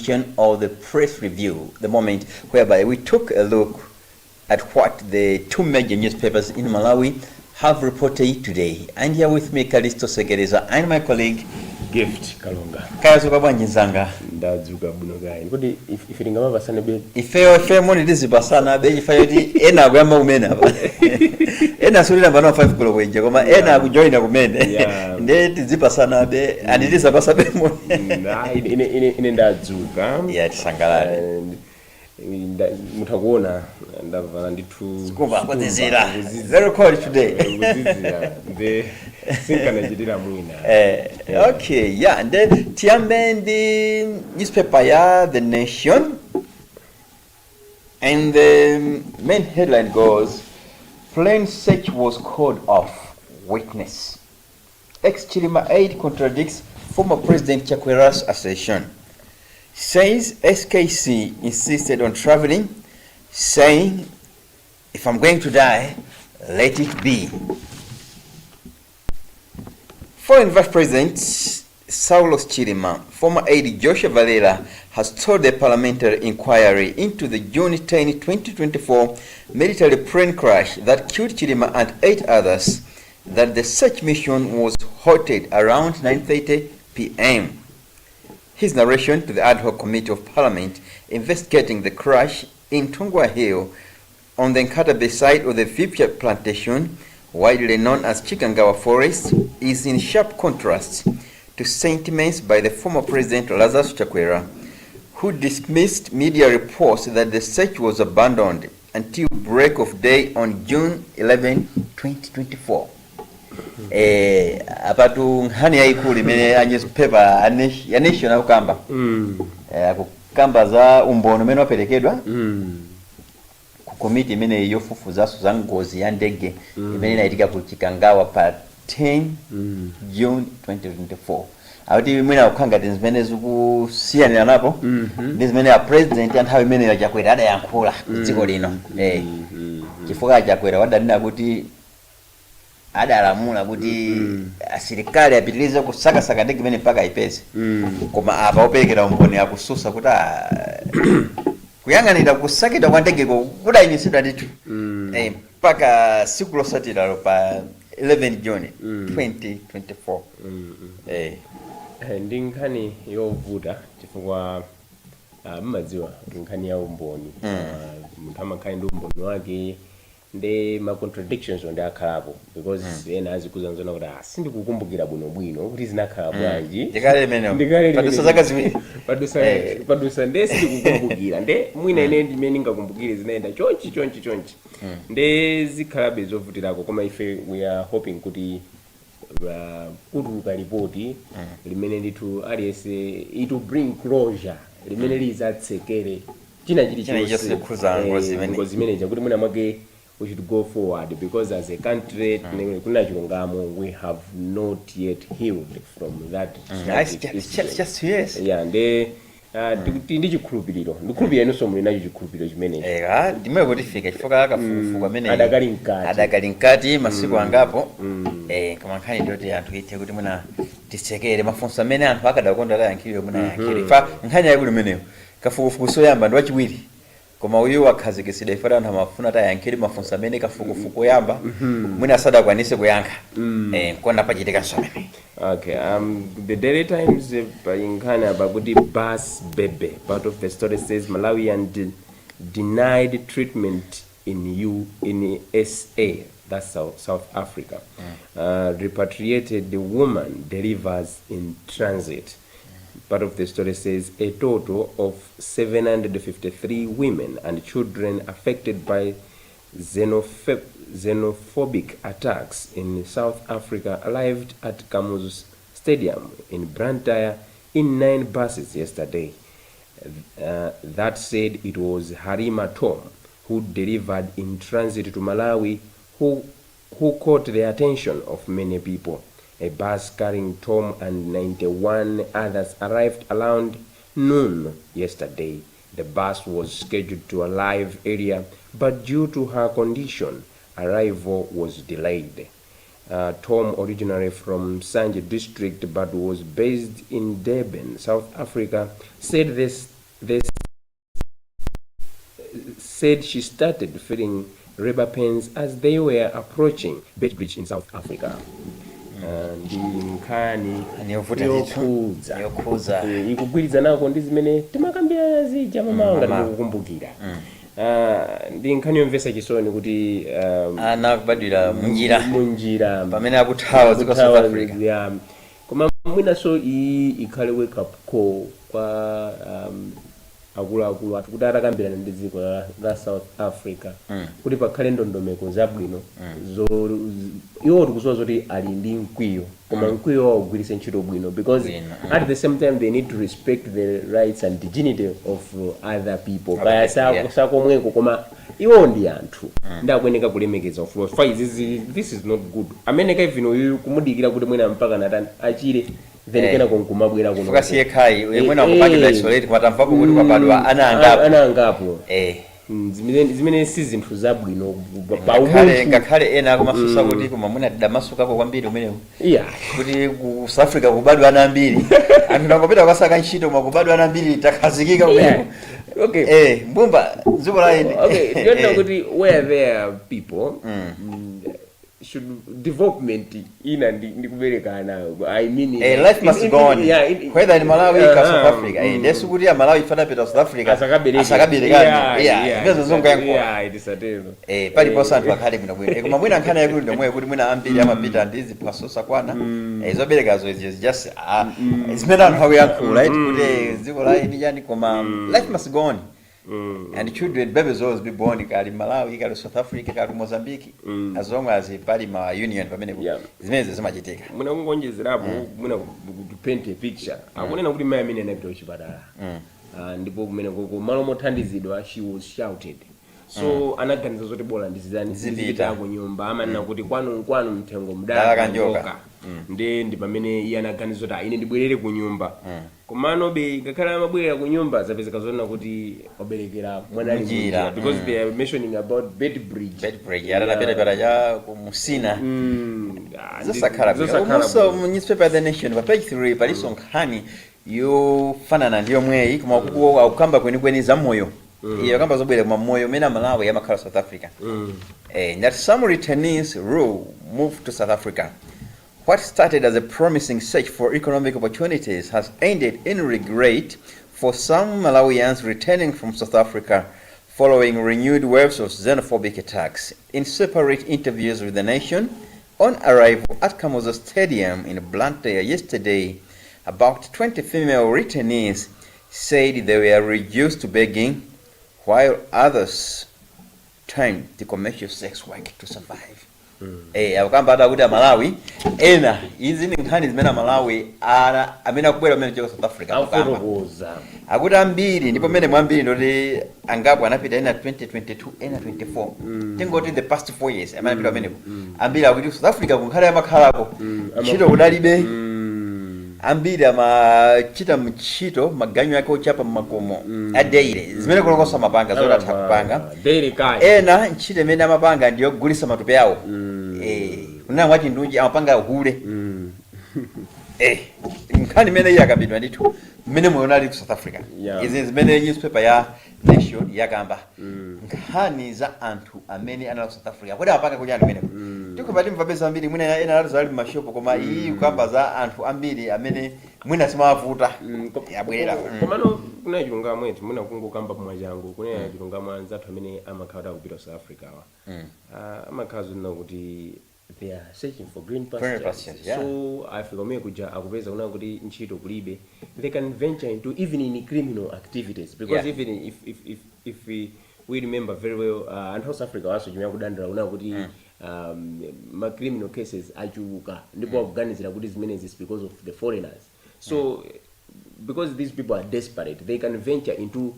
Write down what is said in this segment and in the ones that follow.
edition of the press review, the moment whereby we took a look at what the two major newspapers in Malawi have reported today. And here with me, Kalisto Segereza, and my colleague, Gift Kalonga. Kayazuka Bwanjizanga. Ndazuka bunogai. Kodi ifiringama basana be. Ife moni dizi basana be ifayodi ena gwamba umena. Ena sulira bana 5 kilo wenje koma ena kujoina kumene. Nde tizipasana be and it is abasa be moni. Na ine ndazuka. Yeah, tisangalale. Mutakuona ndavala ndithu sikuba kwazizira very cold today. The sinkanajidira mwina. Okay, yeah, and then tiyambe the newspaper ya The Nation, and the main headline goes, plane search was called off, witness. Ex-Chilima aide contradicts former President Chakwera's assertion. Says SKC insisted on traveling, saying, if I'm going to die, let it be. Foreign Vice President Saulos Chilima, former aide Joshua Valera, has told the parliamentary inquiry into the June 10, 2024 military plane crash that killed Chilima and 8 others that the search mission was halted around 9:30 p.m. His narration to the ad hoc committee of parliament investigating the crash in Tungwa Hill on the Nkatabe side of the Vipya plantation, widely known as Chikangawa Forest, is in sharp contrast to sentiments by the former president Lazarus Chakwera, who dismissed media reports that the search was abandoned until break of day on June 11, 2024. Apatu hani ya ikuli mene newspaper ya Nation akukamba akukamba za umbono mene wapelekedwa ku komiti mene yofufuza za ngozi ya ndege mene inaitika ku Chikangawa pa 10 June 2024. Awati mwina ukanga zimene zikusiyana napo zimene ya president anthawi imene ya Chakwera adayankhula dziko lino chifukwa Chakwera wadanena kuti adalamula kuti serikali apitilize kusakasaka ndege imene mpaka ipeze koma apa opelekera umboni akususa kuti kuyang'anira kusakidwa kwa ndegeko kudayimitsidwa ndithu mpaka siku losatira pa 11 June 2024. Ndi nkhani yovuta chifukwa mmadziwa nkhani ya umboni munthu amakhala ndi umboni wake ndi ma contradictions onde akhalapo because ena azikuzanzona kuti sindikukumbukira bwino kuti zinakhala bwanji ndikale padusa zaka ziwiri padusa nde sindikukumbukira nde mwina ine ndimene ndingakumbukire zinaenda chonchi nde zikhalabe zovutirako koma ife we are hoping kuti kutuluka ripoti limene ndithu aliyense it will bring closure limene lizatsekere china chilichonse ngozi zimeneja kuti mwina mwake we should go forward because as a country kuna chilungamo we have not yet healed from that just yes nde ndi chikhulupiriro ndikhulupirira inonso muli nacho chikhulupiriro chimene ndimwe kuti fika chifukwa akafufufu pamene adakali nkati masiku angapo kama nkhani ndoti anthu ithe kuti mwina tisekere mafunso amene anthu akadakonda tayankhiriwe mwina yankhire fa nkhani yakuli imeneyo kafukufuku soyamba ndi wachiwiri koma uyu wakhazikitsidwa ifata anthu amafuna tayankhire mafunso amene kafukufuku yamba mwina sadakwanise kuyankha konda pachitika nsomene. Okay, the Daily Times in Ghana about the bus baby. Part of the story says Malawian denied treatment in SA, that's South Africa. Repatriated the woman delivers in transit. Part of the story says a total of 753 women and children affected by xenophobic attacks in South Africa arrived at Kamuzu Stadium in Blantyre in 9 buses yesterday. That said, it was Harima Tom who delivered in transit to Malawi who caught the attention of many people. A bus carrying Tom and 91 others arrived around noon yesterday. The bus was scheduled to arrive earlier, but due to her condition, arrival was delayed. Tom, originally from Sanje district but was based in Durban, South Africa, said this They said she started feeling labor pains as they were approaching Beitbridge in South Africa. Ndi nkhani yokhuza ikugwirizana nako ndi zimene timakambira zija mamanga ndikukumbukira. Ndi nkhani yomvetsa chisoni kuti ana kubadwira munjira pamene akuthawa dziko South Africa. Koma mwinaso iyi ikhale wake up call kwa akuluakulu athu kuti atakambirana ndi dziko la South Africa kuti pakhale ndondomeko zabwino iwo tikusowa zoti ali ndi mkwiyo koma mkwiyo wawo ugwiritse ntchito bwino, because at the same time they need to respect the rights and dignity of other people. Kaya sakomweko koma iwo ndi anthu ndakuyeneka kulemekeza ufulu. This is not good. Amene kaivino uyu kumudikira kuti mwina mpaka natani achire then kena konkumabwera kuno fukasiye khai mwina kupangidwa isolate kwatamvapo kuti kwabadwa ana angapo zimene si zinthu zabwino ngakhale ena akumafusa kuti koma mwina damasukako kwambiri umenewu kuti ku South Africa kubadwa ana ambiri anthu ndangopita kwasaka ntchito makubadwa ana ambiri takhazikika umenewu. Mbumba dziko la ine you know kuti where there are people should development ina ndi kuberekana. I mean life must go on whether in Malawi or South Africa. Ndesu kuti ya Malawi ifana pita South Africa asakaberekana ngezo zonga yanko it is a deal pali posa anthu akhale bwino bwino koma mwina nkhani yakulu ndomwe kuti mwina ambiri amapita ndizi pasosa kwana izoberekazo is just zimene anthu akuyankhula right kuti dziko la ine yani koma life must go on. And children, babies always be born kali Malawi, kali South Africa, kali Mozambique, as long as pali ma union pamene zimene zimachitika. Muna kungonjezerapo muna paint a picture. Akunena kuti mai amene anapita kuchipatala. Ndipo kumene koko malo mothandizidwa she was shouted. So anaganiza zoti bola ndizizani zipita ku nyumba amanena kuti kwanu mthengo mdala kanjoka. Ndi pamene iye anaganiza kuti ine ndibwerere ku nyumba. Komano be ngakhala amabwerera ku nyumba zapezeka zona kuti oberekera mwana njira because they are mentioning about Beitbridge yaranapita ja kumusina zasakhala also mu newspaper The Nation pa page 3 paliso nkhani yofanana ndiyo mweyi koma kuko akukamba kwenikweni za moyo iyo kamba zobwera kwa moyo mena Malawi yamakhala South Africa that some returnees moved to South Africa. What started as a promising search for economic opportunities has ended in regret for some Malawians returning from South Africa following renewed waves of xenophobic attacks. In separate interviews with The Nation, on arrival at Kamuzu Stadium in Blantyre yesterday, about 20 female returnees said they were reduced to begging, while others turned to commercial sex work to survive. Akamba atakuti Malawi ena izi ni nkhani zimene Malawi amene kubwera kumene chiko South Africa akamba akuti ambiri ndipo mene mwambiri ndoti angapo anapita ena 2022 ena 24 tingoti the past 4 years amene apita pamenepo ambiri akuti South Africa kunkhale yamakhalako ntchito kudalibe ambiri amachita mchito maganyo yake ochapa makomo adeire zimene kulokosa mapanga zoti atha kupanga ena ntchito imene amapanga ndiyo kugulisa matupe awo kunena mwati ndunji amapanga hule nkhani imene iye akambidwa ndithu mmene muona ali ku South Africa izi zimene newspaper ya Nation yakamba nkhani za anthu amene anali ku South Africa kuti apanga kuja anthu menepo tikupati mvapeza ambiri mwina ena ali zali mashopo koma iyi kukamba za anthu ambiri amene mwina simawavuta yabwerera komano kuna chilungamo mwetu mwina kungokamba pamwachangu kuna chilungamo anzathu amene amakhala kupita South Africa amakhala zina kuti they are searching for green pastures. So Africa kuja akupeza kuna kuti ntchito kulibe, they can venture into even in criminal activities because even if we remember very well and South Africa also chimya kudandira kuna kuti ma criminal cases achuka ndipo akuganizira kuti zimene is because of the foreigners. So because these people are desperate, they can venture into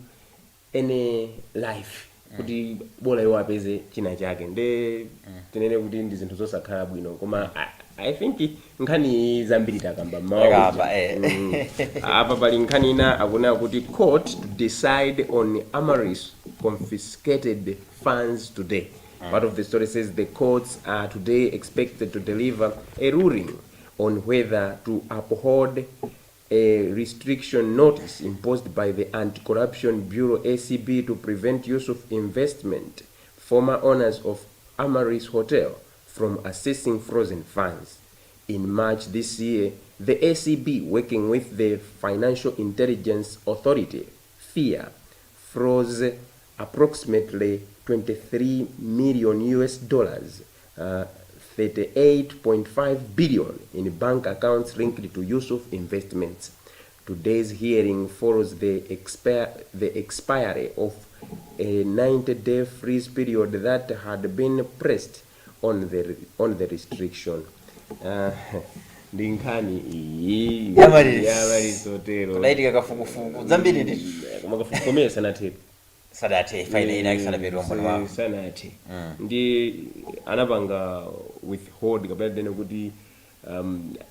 any life kuti bola iwo apeze china chake nde tenene kuti ndi zinthu zosakhala bwino koma I think nkhani zambiri takamba mawa apa pali nkhani ina akuna kuti court to decide on Amaris confiscated funds today. Part of the story says the courts are today expected to deliver a ruling on whether to uphold a restriction notice imposed by the Anti-Corruption Bureau ACB to prevent use of investment former owners of Amaris Hotel from accessing frozen funds. In March this year, the ACB, working with the Financial Intelligence Authority, FIA, froze approximately 23 million US dollars, 38.5 billion in bank accounts linked to use of investments. Today's hearing follows the expiry of a 90-day freeze period that had been pressed on the restriction. Ndinkani iyi Amaris Hotel Laitika kafukufuku zambiri ndi kumakafukumira sanathe faina ina kisana berombo wa sanathe ndi anapanga withhold kapena dene kuti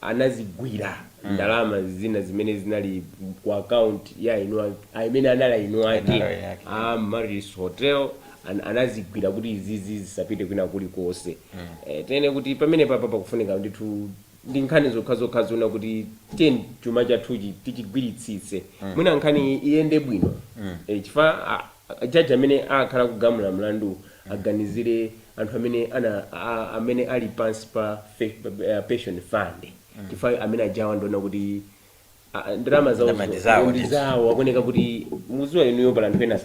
anazigwira ndalama zina zimene zinali ku account ya inu amene anala inu ake Amaris Hotel anazigwira kuti izizi zisapite kwina kuli konse tene kuti pamene papa pakufunika ndithu ndi nkhani zokha zona kuti chuma chathuchi tichigwiritsitse mwina nkhani iyende bwino chifukwa jaji amene akhala kugamula mlandu aganizire anthu amene ali pansi pa pension fund chifukwa amene ajawa ndona kuti ndalama zawo akoneka kuti muziwa inuyo pala anthu ena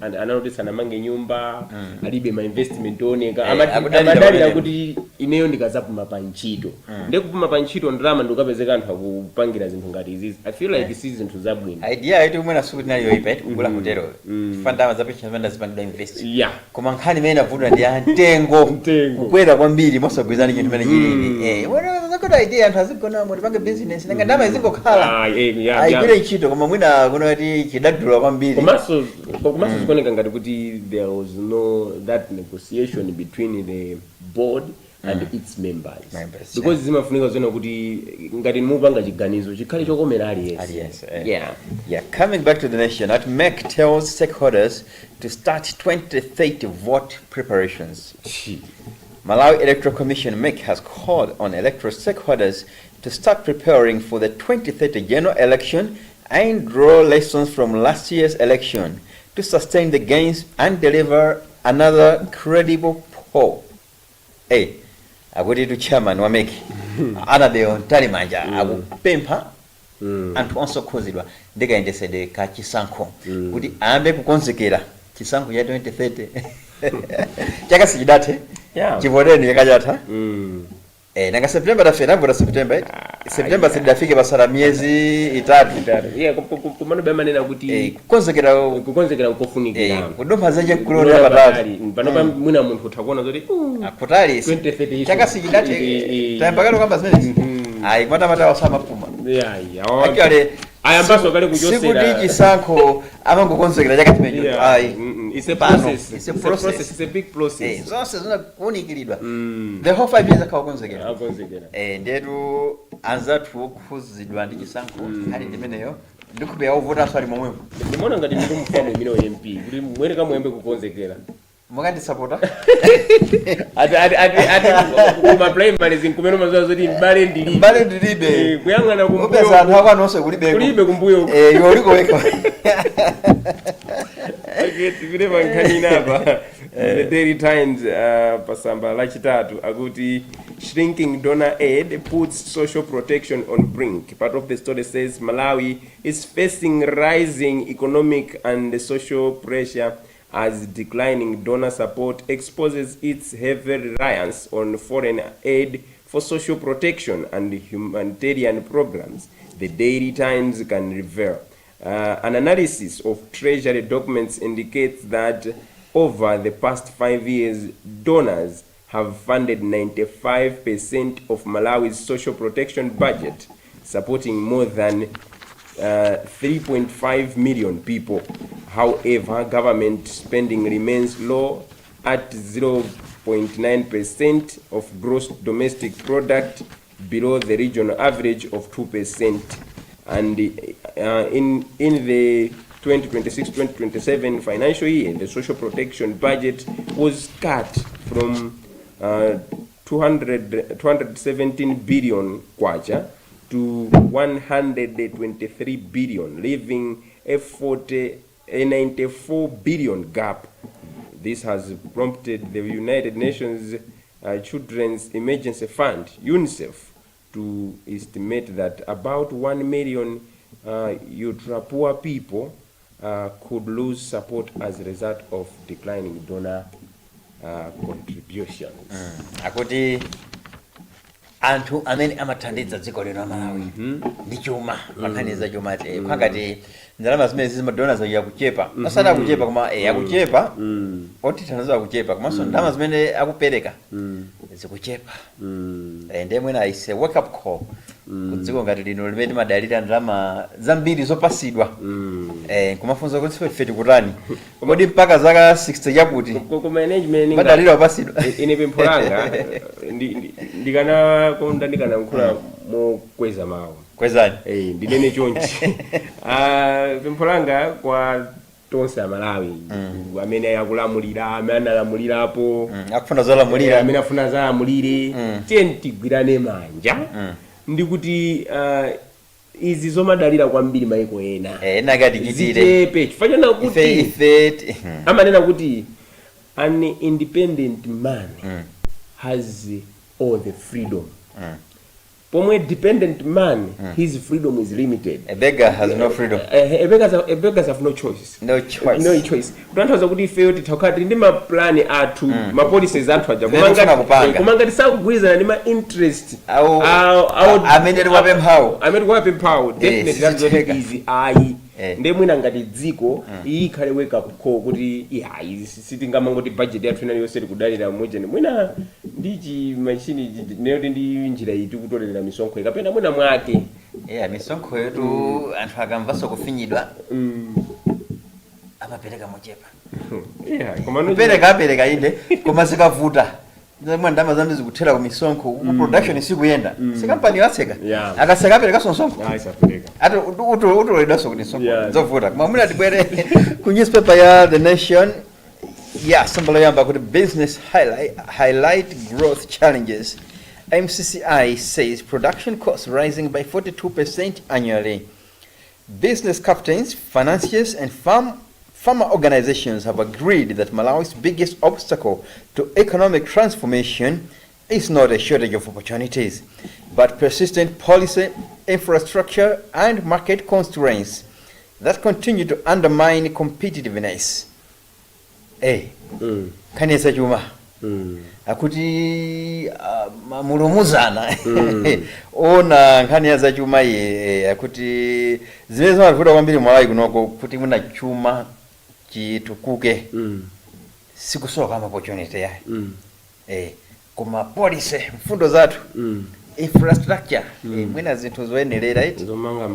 ananoti sanamange nyumba alibe ma investment oneka amadalira kuti ineyo ndikazapuma pa ntchito ndekupuma pa ntchito ndalama ndikapezeka anthu akupangira zinthu ngati izizi. I feel like si zinthu zabwino idea yetu mwena suku nayo ipa kugula hotelo fandama za pension fund zipangidwa invest koma nkhani imene inavuta ndi mtengo kukwera kwambiri mosagwirizana chinthu imene chilili zakota idea anthu azigona mo tipange business nanga ndalama izingokhala aigwire ntchito koma mwina kunoti chidadula kwambiri komanso zikuoneka ngati kuti there was no that negotiation between the board and its members because zimafunika zona kuti ngati mupanga chiganizo chikhale chokomera aliyense. Coming back to the nation, at MEC tells stakeholders to start 2030 vote preparations. Malawi Electoral Commission MEC has called on electoral stakeholders to start preparing for the 2030 general election and draw lessons from last year's election to sustain the gains and deliver another credible poll. Akuti to chairman wa MEC anadeo ntalimanja akupempha anthu onse okhuzidwa ndikayendesede ka chisankho kuti ayambe kukonzekera chisankho ya 2030 chaka sichidathe chivoteni yakachatha nanga September tafena vota September sidafike basala miezi itatu kumano bemanena kuti kukonzekera kufunikira kudompa zenje kulonera patali panopa mwina munthu utakona zoti akutali 2030 chaka sichidathe tayambakalo kwamba zimene mata wasama puma akale ayambaso kale kuchosera sikuti chisankho amangokonzekera chaka chimenecho it's a process. It's a big process. Zonse zinakuonikiridwa the whole 5 years akakonzekera ndetu anzathu okhuzidwa ndi chisankho hali limeneyo ndikubeya uvota swali momwemo ndimona ngati ndi mfano imene MP kuti mwene kamwembe kukonzekera mwakandi supporta kuma primary zinkumeno mazuwa zoti mbale ndilibe kuyangana kumbuyo upeza anthu akwanonso kulibe kumbuyo yoliko weka tivire mankhani napa the Daily Times pasamba lachitatu akuti shrinking donor aid puts social protection on brink. Part of the story says Malawi is facing rising economic and social pressure as declining donor support exposes its heavy reliance on foreign aid for social protection and humanitarian programs. The Daily Times can reveal. An analysis of Treasury documents indicates that over the past 5 years, donors have funded 95% of Malawi's social protection budget, supporting more than 3.5 million people. However, government spending remains low at 0.9% of gross domestic product, below the regional average of 2%. And in the 2026-2027 financial year, the social protection budget was cut from 217 billion kwacha to 123 billion, leaving a 94 billion gap. This has prompted the United Nations Children's Emergency Fund, UNICEF, to estimate that about 1 million ultra-poor people could lose support as a result of declining donor contributions. Akuti anthu amene amathandiza dziko lino Malawi ndi chuma mathandiza chuma kwangati ndalama zimene zimadona za kuchepa asana akuchepa koma akuchepa oti thandiza kuchepa koma so ndalama zimene akupereka zikuchepa ende mwina ise wake up call kudziko ngati lino limene madalira ndalama zambiri zopasidwa kumafunza kuti ife tikutani kodi mpaka zaka 60 yakuti ku management madalira opasidwa ine pempho langa ndikana konda ndikana nkhula mokweza mawu kwezani ndinene chonchi pempho langa kwa tonse Malawi amene akulamulira amene analamulirapo akufuna zolamulira amene afuna zalamulire tiye tigwirane manja ndikuti izi zomadalira kwambiri maiko ena ngati kitire zichepe chifukwa kuti amanena kuti an independent man has all the freedom. Pomwe dependent man, his freedom is limited. A beggar has no freedom. Beggars have no choice. No choice. No choice. Kutanthauza kuti ife tikakati ndi ma plan athu, ma policies athu aja kumanga tisakugwirizana ndi ma interest amene wapemphawo definitely that's not easy. Nde mwina ngati dziko ikhale wake up call kuti sitingamangoti budget yathu inali yonse tikudalira mmodzi mwina ndichi machine neyoti ndi njira iti kutolera misonkho kapena mwina mwake misonkho yetu anthu akamvaso kufinyidwa amapereka mochepa apereka inde koma zikavuta ndama zambi zikuthera ku misonkho ku production sikuyenda sikampani yatseka akaseka apereka sonsonkho ati utoledaso kuti sonsonkho zovuta koma mwina tibwere ku newspaper ya The Nation sambalo yamba kuti business highlight growth challenges. MCCI says production costs rising by 42% annually. Business captains, financiers and farmer organizations have agreed that Malawi's biggest obstacle to economic transformation is not a shortage of opportunities, but persistent policy, infrastructure and market constraints that continue to undermine competitiveness. Kanisa chuma akuti mulumuzana ona nkhani ya za chuma akuti zimene zimavuta kwambiri Malawi kunoko kuti muna chuma chitukuke sikusoka ma opportunity yayi koma policy mfundo zathu infrastructure mwina zinthu zoyenelera zomanga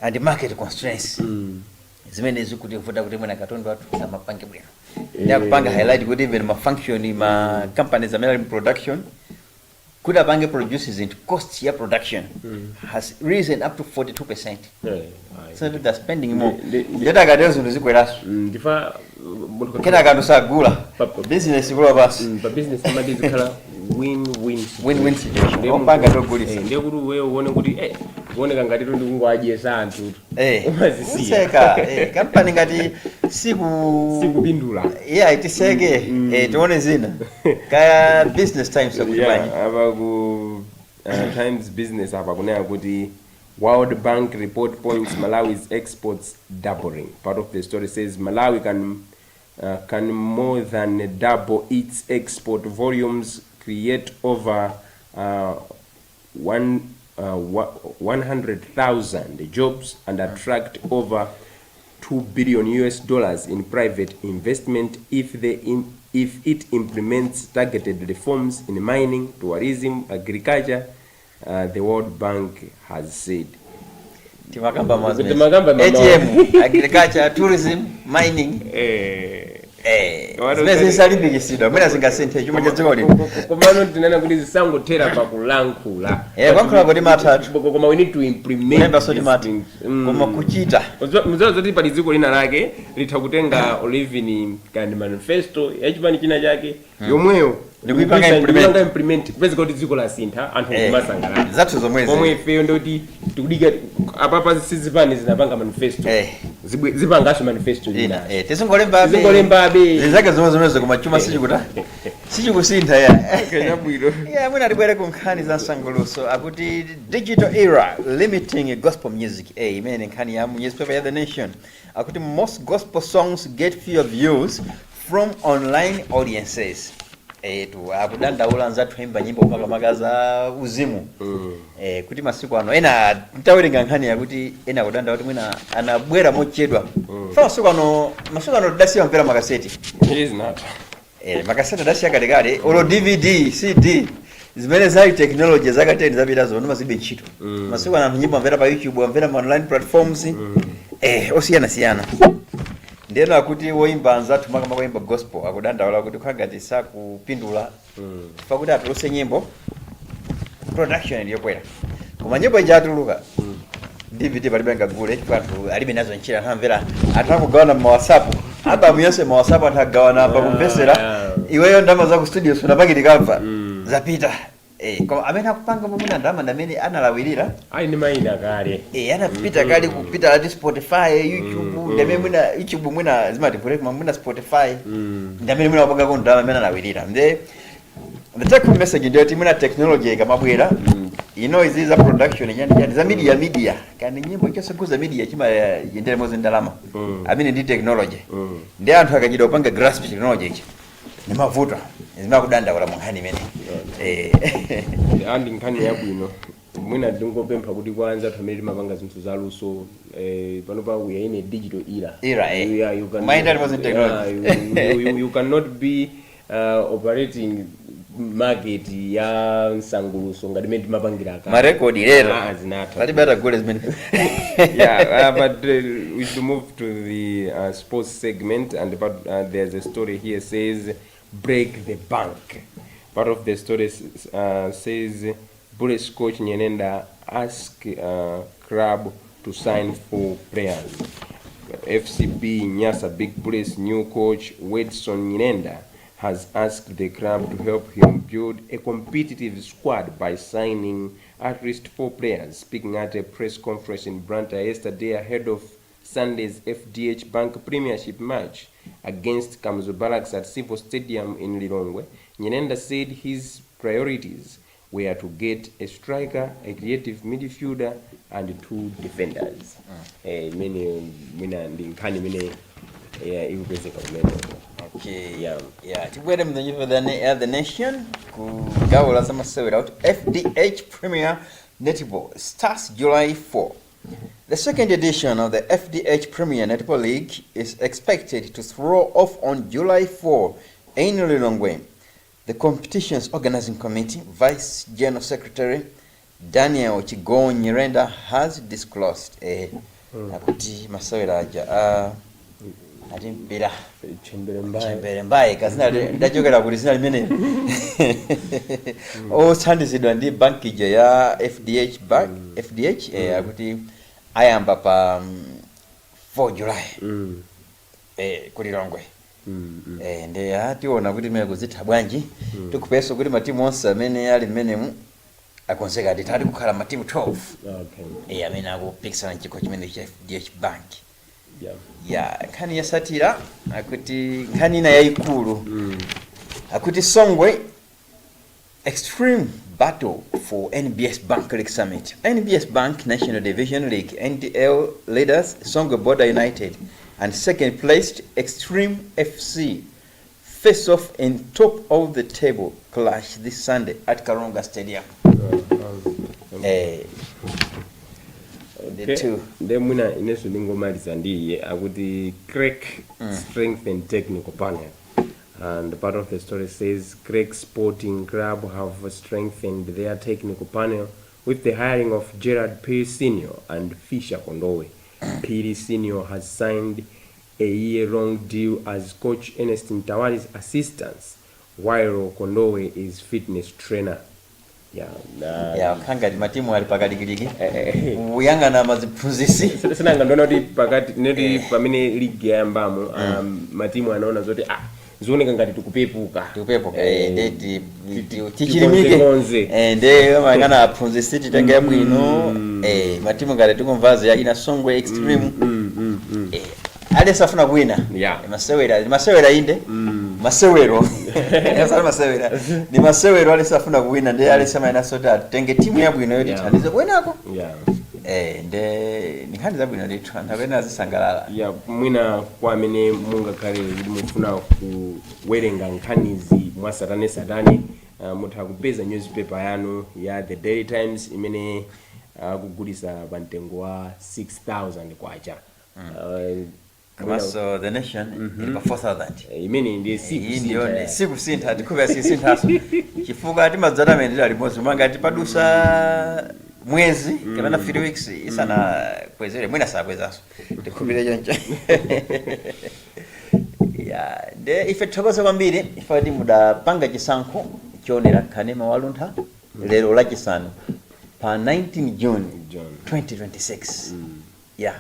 and market constraints zimene zikuti vuta kuti mwina katundu wathu samapange bwino yakupanga highlight kuti even ma function ma companies amene in production could apange produces into cost ya production has risen up to 42%. So they're spending more. Data gadeo zinu zikweraso ndifa kena kantu sagula business kula basi business amadi zikhala win-win situation opanga togulisa ndiye kuti wewe uone kuti kuoneka ngati ndi kungwajesa anthu umazisiya company ngati sikupindula itiseke tione zina kaya business times apa ku Times Business apa kunena kuti World Bank report points Malawi's exports doubling. Part of the story says Malawi can more than double its export volumes, create over 100,000 jobs, and attract over $2 billion in private investment if it implements targeted reforms in mining, tourism, agriculture. The World Bank has said. ATM, agriculture, tourism, mining. zimene zisalimbikitsidwa mwina zingasinthe chuma cha dziko lino komano tinena kuti zisangothera pakulankhula kulankhula kuti matatu koma we need to implement koma kuchita muzawa zoti pali dziko lina lake litha kutenga olivini kandi manifesto yachipani china chake yomweyo ndikuipanga implement kupeza kuti dziko lasintha anthu kumasangalala zathu zomwezi pomwe ifeyo ndoti tikudika apapa sizipani zinapanga manifesto zipangaso manifesto ina tizingolembabe zake zomwezo koma chuma sichikusintha chabwino mwina tibwere ku nkhani za nsanguluso akuti digital era limiting gospel music imene nkhani ya newspaper ya The Nation akuti most gospel songs get fewer views from online audiences akudandaula anzathu imba nyimbo makamaka za uzimu kuti masiku ano ena ntawerenga nkhani yakuti ena akudanda kuti mwina anabwera mochedwa masiku ano tidasiya mvera makaseti makaseti adasiya kalekale olo DVD CD zimene zali technology zakateni zapita zona mazibe ntchito masiku ano anthu nyimbo amvera pa YouTube amvera ma online platforms osiyanasiyana ndena akuti woimba anzathu makamaka woimba gospel akudandaula kuti khagati sakupindula pakuti atuluse nyimbo production iliyokwera koma nyimbo ijatuluka DVD palibe ngagule chifukwa alibe nazo nchira ntamvera atakugawana mu WhatsApp albamu yonse mu WhatsApp atagawana apa kumvesera iweyo ndama za ku studio sunapangidikava zapita koma amene akupanga momwe ndama ndamene analawirira ali ndi mayina kale anapita kale kupita ati Spotify YouTube ndamene mwina YouTube mwina zimati break mwina Spotify ndamene mwina wapanga ndama amene analawirira the take home message ndio timuna technology kamabwera izi za production yani za media kandi nyimbo ikasekuza media chima yendele mozi ndalama amene ndi technology ndi anthu akachida upanga grasp technology ichi ni mavuto zimakudanda wala munkhani imene andi nkhani yabwino mwina ndingopempha kuti kwanza tumeli mapanga zinthu zaluso pano pa we are in a digital era you can mind that wasn't technology you cannot be operating market ya nsanguluso ngati menti mapangira aka marekodi lero azinatha pali better goal as but we should move to the sports segment and there's a story here says break the bank. Part of the story says Bullets coach Nyenenda ask club to sign 4 players. FCB Nyasa Big Bullets new coach Wedson Nyenenda has asked the club to help him build a competitive squad by signing at least 4 players. Speaking at a press conference in Blantyre yesterday ahead of Sunday's FDH Bank Premiership match against Kamzo Barracks at Civil Stadium in Lilongwe, Nyenenda said his priorities were to get a striker, a creative midfielder, and 2 defenders. Okay. Yeah. Tibwere mdhanyifu The Nation kugaula sama sewe out FDH Premier Netball starts July 4. The second edition of the FDH Premier Netball League is expected to throw off on July 4 in Lilongwe. The competition's organizing committee, Vice General Secretary Daniel Chigon Nyirenda has disclosed kuti masewera aja ati mpira chembere mbaye kazina ndachokera kuti zina limene othandizidwa ndi banki ija ya FDH Bank FDH akuti ayamba pa 4 July kuti Lilongwe ndi ationa kuti mene kuzitha bwanji tikupeso kuti matimu onse amene ali mmenemu akonzeka ati tali kukhala matimu 12 amene akupikisana chikho chimene cha FDH Bank nkhani yasatira akuti nkhani ina yayikulu akuti Songwe extreme battle for NBS Bank League Summit. NBS Bank National Division League NDL leaders Songwe Border United and second placed Extreme FC face off in top of the table clash this Sunday at Karonga Stadium. The two. Ndemuna ineso ningomaliza ndiye akuti Crack strength and technical panel. And part of the story says Craig Sporting Club have strengthened their technical panel with the hiring of Gerard P. Senior and Fisher Kondowe. P. Senior has signed a year-long deal as Coach Ernest Ntawali's assistant, while Kondowe is fitness trainer. Kanga matimu ali pakadikidiki uyangana maziphunzisi sinanga ndona kuti pakati neti pamene ligi yayambamo matimu anaona zoti zioneka ngati tikupepuka ndeti tichilimike nde mangana aphunzisi titenge bwino matimu ngati tikumvazi yakina Songwe Extreme ale safuna kuwina masewera inde masewero yasala masewera ni masewero ale safuna kuwina nde ale sema ina sota tenge timu ya bwino yoti thandize kuwinako nde nikhandi za bwino ndithu anthu azisangalala mwina kwa amene mungakhale kuti mufuna kuwerenga nkhanizi mwa satane mutha kupeza newspaper yanu ya The Daily Times imene kugulisa pa mtengo wa 6,000 kwacha. So The Nation ilipa 4,000. Imene ndi siku sintha ndikhuba sinthaso chifukwa ati madzata amene limodzi manga tipadusa mwezi kapena 3 weeks isana kwezere mwina sakwezaso ndikhupire choncho de ife thokoza kwambiri ifati mudapanga chisankho chionera Kanema wa Luntha lero lachisanu pa 19 June 2026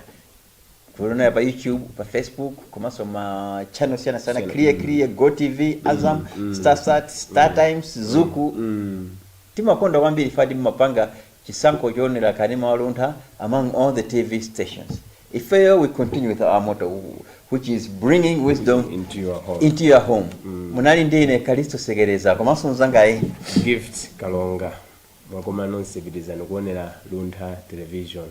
kulona pa YouTube, pa Facebook, komanso ma channels sana Clear, Go TV, Azam, Starsat, Star Times, Zuku. Timakonda kwambiri ifati mapanga chisankho chionera Kanema wa Luntha among all the TV stations. If we continue with our motto, which is bringing wisdom into your home. Munali ndine Kalisto Segereza komanso nzangayi Gift Kalonga mwakoma nonse bidizana kuonera Luntha Television.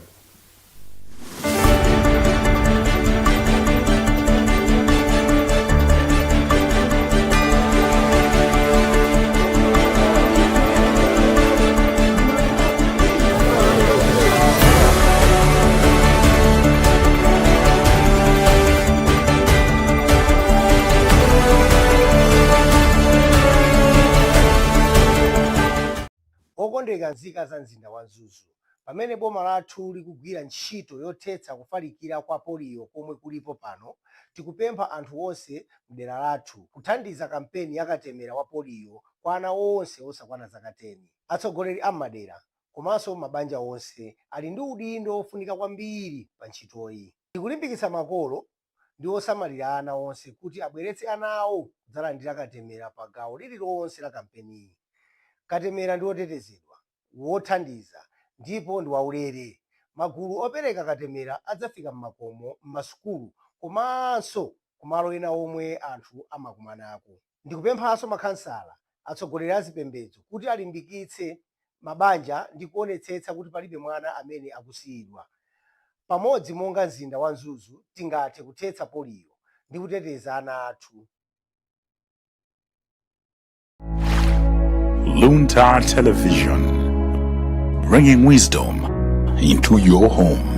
Okondeka nzika za mzinda wa Zuzu pamene boma lathu likugwira ntchito yothetsa kufalikira kwa polio komwe kulipo pano, tikupempha anthu onse mdera lathu kuthandiza kampeni yakatemera wa polio kwa ana onse osakwana zaka 10. Atsogoleri a madera komanso mabanja onse ali ndi udindo ofunika kwambiri pa ntchitoyi. Tikulimbikitsa makolo ndi osamalira ana onse kuti abweretse ana awo kudzalandira katemera pa gawo lililonse la kampeniyi. Katemera ndi otetezedwa, wothandiza ndipo ndi waulere. Magulu opereka katemera adzafika m'makomo, m'masukulu komanso kumalo ena omwe anthu amakumanako. Ndikupemphanso makhansala, atsogoleri a zipembedzo kuti alimbikitse mabanja ndi kuonetsetsa kuti palibe mwana amene akusiyidwa. Pamodzi monga mzinda wa Zuzu tingathe kuthetsa polio ndi kuteteza ana athu. Luntha Television, bringing wisdom into your home.